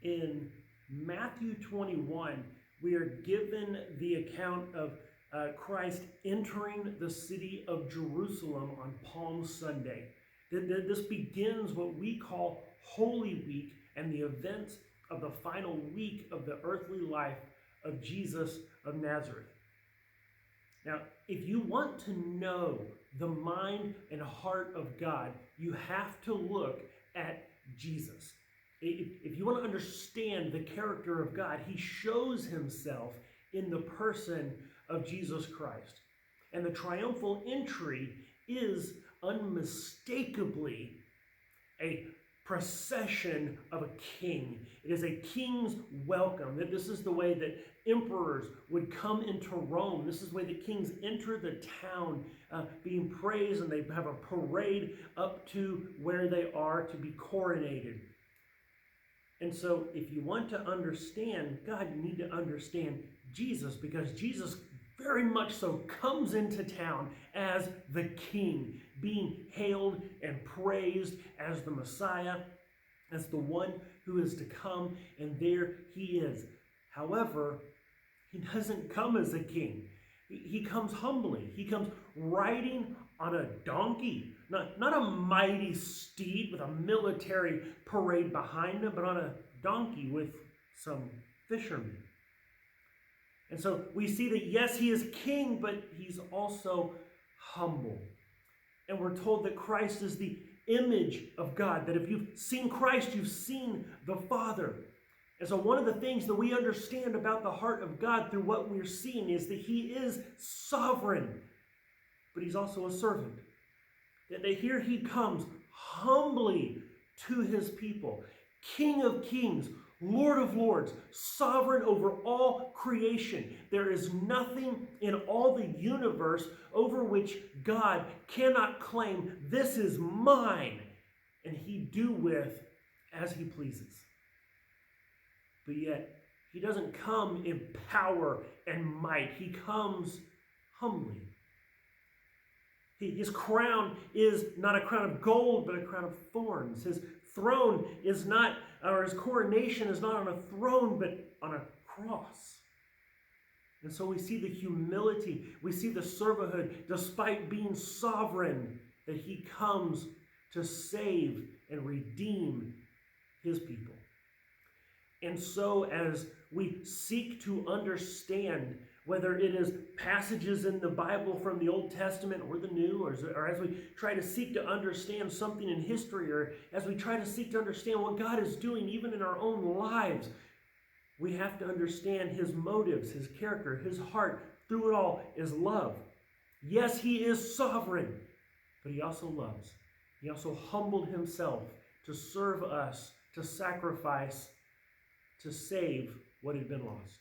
In Matthew 21, we are given the account of Christ entering the city of Jerusalem on Palm Sunday. This begins what we call Holy Week and the events of the final week of the earthly life of Jesus of Nazareth. Now, if you want to know the mind and heart of God, you have to look at Jesus. If you want to understand the character of God, he shows himself in the person of Jesus Christ. And the triumphal entry is unmistakably a procession of a king. It is a king's welcome. This is the way that emperors would come into Rome. This is the way that kings enter the town being praised, and they have a parade up to where they are to be coronated. And so if you want to understand God, you need to understand Jesus, because Jesus very much so comes into town as the king, being hailed and praised as the Messiah, as the one who is to come, and there he is. However, he doesn't come as a king. He comes humbly. He comes riding on a donkey, not a mighty steed with a military parade behind him, but on a donkey with some fishermen. And so we see that, yes, he is king, but he's also humble. And we're told that Christ is the image of God, that if you've seen Christ, you've seen the Father. And so one of the things that we understand about the heart of God through what we're seeing is that he is sovereign, but he's also a servant. That here he comes humbly to his people, King of kings, Lord of lords, sovereign over all creation. There is nothing in all the universe over which God cannot claim, this is mine, and he do with as he pleases. But yet, he doesn't come in power and might. He comes humbly. His crown is not a crown of gold, but a crown of thorns. His throne is not, or his coronation is not on a throne, but on a cross. And so we see the humility, we see the servanthood, despite being sovereign, that he comes to save and redeem his people. And so as we seek to understand, whether it is passages in the Bible from the Old Testament or the New, or as we try to seek to understand something in history, or as we try to seek to understand what God is doing even in our own lives, we have to understand his motives, his character, his heart. Through it all is love. Yes, he is sovereign, but he also loves. He also humbled himself to serve us, to sacrifice, to save what had been lost.